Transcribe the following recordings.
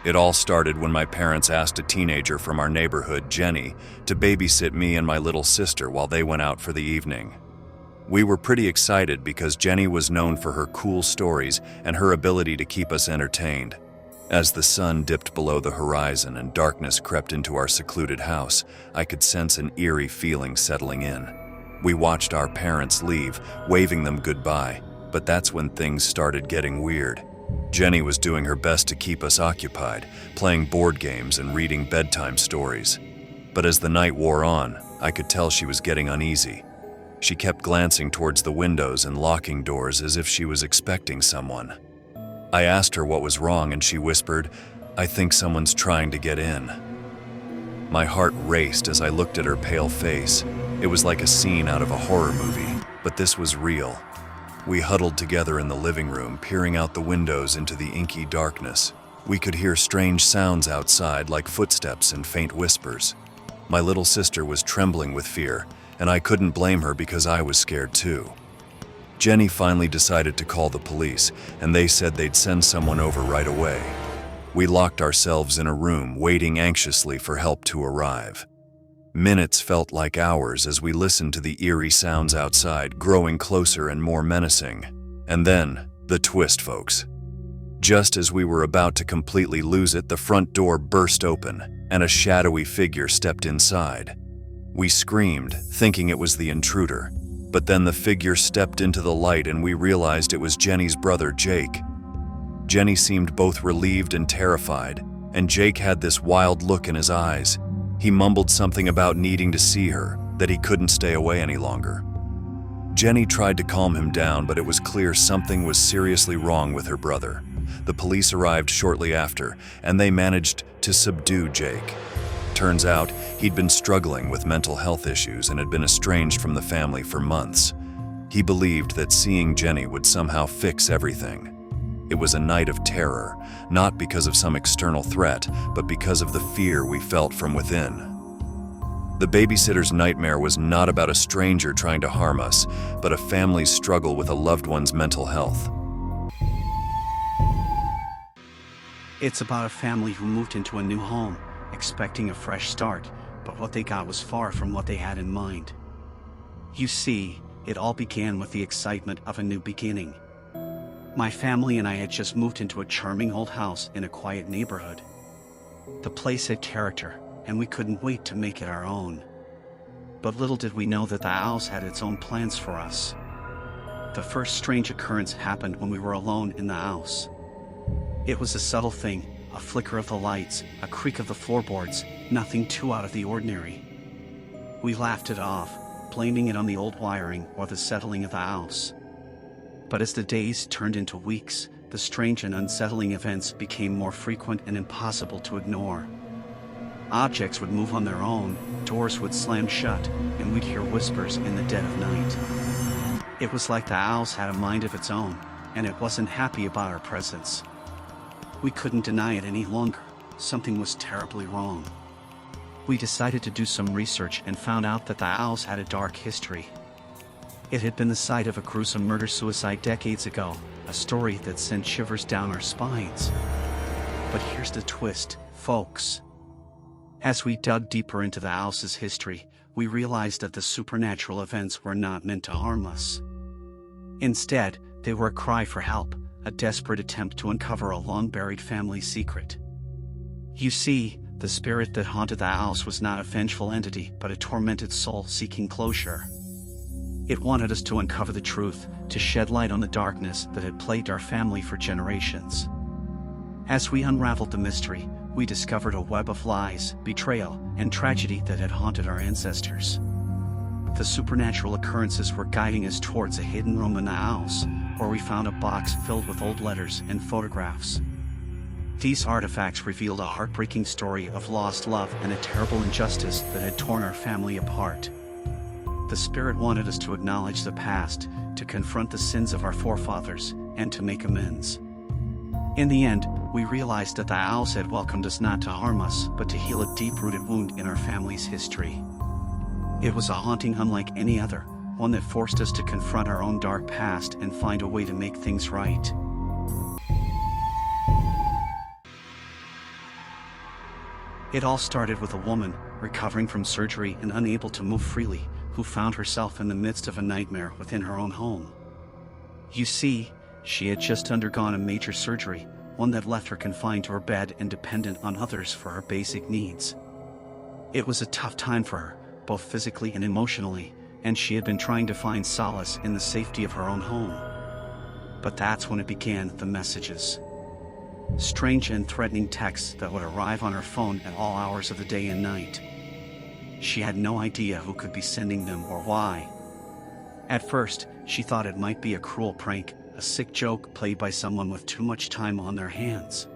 It all started when my parents asked a teenager from our neighborhood, Jenny, to babysit me and my little sister while they went out for the evening. We were pretty excited because Jenny was known for her cool stories and her ability to keep us entertained. As the sun dipped below the horizon and darkness crept into our secluded house, I could sense an eerie feeling settling in. We watched our parents leave, waving them goodbye, but that's when things started getting weird. Jenny was doing her best to keep us occupied, playing board games and reading bedtime stories. But as the night wore on, I could tell she was getting uneasy. She kept glancing towards the windows and locking doors as if she was expecting someone. I asked her what was wrong and she whispered, "I think someone's trying to get in." My heart raced as I looked at her pale face. It was like a scene out of a horror movie, but this was real. We huddled together in the living room, peering out the windows into the inky darkness. We could hear strange sounds outside, like footsteps and faint whispers. My little sister was trembling with fear, and I couldn't blame her because I was scared too. Jenny finally decided to call the police, and they said they'd send someone over right away. We locked ourselves in a room, waiting anxiously for help to arrive. Minutes felt like hours as we listened to the eerie sounds outside, growing closer and more menacing. And then, the twist, folks. Just as we were about to completely lose it, the front door burst open, and a shadowy figure stepped inside. We screamed, thinking it was the intruder. But then the figure stepped into the light and we realized it was Jenny's brother, Jake. Jenny seemed both relieved and terrified, and Jake had this wild look in his eyes. He mumbled something about needing to see her, that he couldn't stay away any longer. Jenny tried to calm him down, but it was clear something was seriously wrong with her brother. The police arrived shortly after, and they managed to subdue Jake. Turns out, he'd been struggling with mental health issues and had been estranged from the family for months. He believed that seeing Jenny would somehow fix everything. It was a night of terror, not because of some external threat, but because of the fear we felt from within. The babysitter's nightmare was not about a stranger trying to harm us, but a family's struggle with a loved one's mental health. It's about a family who moved into a new home, expecting a fresh start, but what they got was far from what they had in mind. You see, it all began with the excitement of a new beginning. My family and I had just moved into a charming old house in a quiet neighborhood. The place had character, and we couldn't wait to make it our own. But little did we know that the house had its own plans for us. The first strange occurrence happened when we were alone in the house. It was a subtle thing, a flicker of the lights, a creak of the floorboards, nothing too out of the ordinary. We laughed it off, blaming it on the old wiring or the settling of the house. But as the days turned into weeks, the strange and unsettling events became more frequent and impossible to ignore. Objects would move on their own, doors would slam shut, and we'd hear whispers in the dead of night. It was like the house had a mind of its own, and it wasn't happy about our presence. We couldn't deny it any longer. Something was terribly wrong. We decided to do some research and found out that the house had a dark history. It had been the site of a gruesome murder-suicide decades ago, a story that sent shivers down our spines. But here's the twist, folks. As we dug deeper into the house's history, we realized that the supernatural events were not meant to harm us. Instead, they were a cry for help, a desperate attempt to uncover a long-buried family secret. You see, the spirit that haunted the house was not a vengeful entity, but a tormented soul seeking closure. It wanted us to uncover the truth, to shed light on the darkness that had plagued our family for generations. As we unraveled the mystery, we discovered a web of lies, betrayal, and tragedy that had haunted our ancestors. The supernatural occurrences were guiding us towards a hidden room in the house, where we found a box filled with old letters and photographs. These artifacts revealed a heartbreaking story of lost love and a terrible injustice that had torn our family apart. The spirit wanted us to acknowledge the past, to confront the sins of our forefathers, and to make amends. In the end, we realized that the owls had welcomed us not to harm us, but to heal a deep-rooted wound in our family's history. It was a haunting unlike any other, one that forced us to confront our own dark past and find a way to make things right. It all started with a woman, recovering from surgery and unable to move freely, who found herself in the midst of a nightmare within her own home. You see, she had just undergone a major surgery, one that left her confined to her bed and dependent on others for her basic needs. It was a tough time for her, both physically and emotionally, and she had been trying to find solace in the safety of her own home. But that's when it began, the messages. Strange and threatening texts that would arrive on her phone at all hours of the day and night. She had no idea who could be sending them or why. At first, she thought it might be a cruel prank, a sick joke played by someone with too much time on their hands.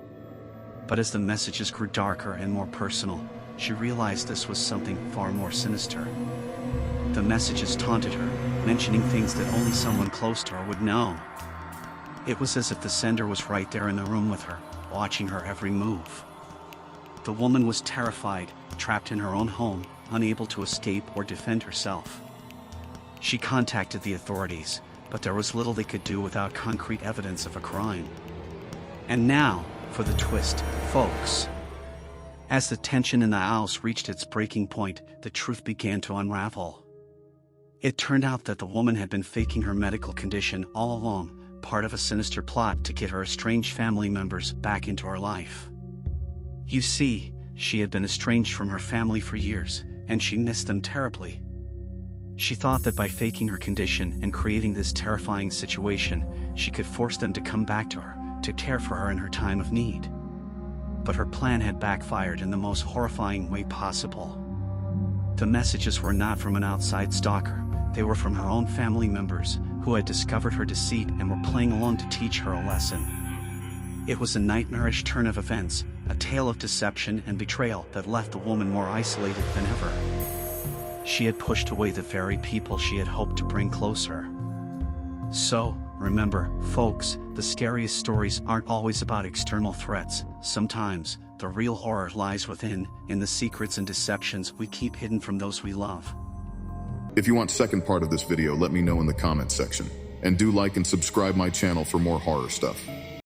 But as the messages grew darker and more personal, she realized this was something far more sinister. The messages taunted her, mentioning things that only someone close to her would know. It was as if the sender was right there in the room with her, watching her every move. The woman was terrified, trapped in her own home, unable to escape or defend herself. She contacted the authorities, but there was little they could do without concrete evidence of a crime. And now, for the twist, folks. As the tension in the house reached its breaking point, the truth began to unravel. It turned out that the woman had been faking her medical condition all along, part of a sinister plot to get her estranged family members back into her life. You see, she had been estranged from her family for years, and she missed them terribly. She thought that by faking her condition and creating this terrifying situation, she could force them to come back to her, to care for her in her time of need. But her plan had backfired in the most horrifying way possible. The messages were not from an outside stalker, they were from her own family members, who had discovered her deceit and were playing along to teach her a lesson. It was a nightmarish turn of events, a tale of deception and betrayal that left the woman more isolated than ever. She had pushed away the very people she had hoped to bring closer. So, remember, folks, the scariest stories aren't always about external threats. Sometimes, the real horror lies within, in the secrets and deceptions we keep hidden from those we love. If you want second part of this video, let me know in the comments section. And do like and subscribe my channel for more horror stuff.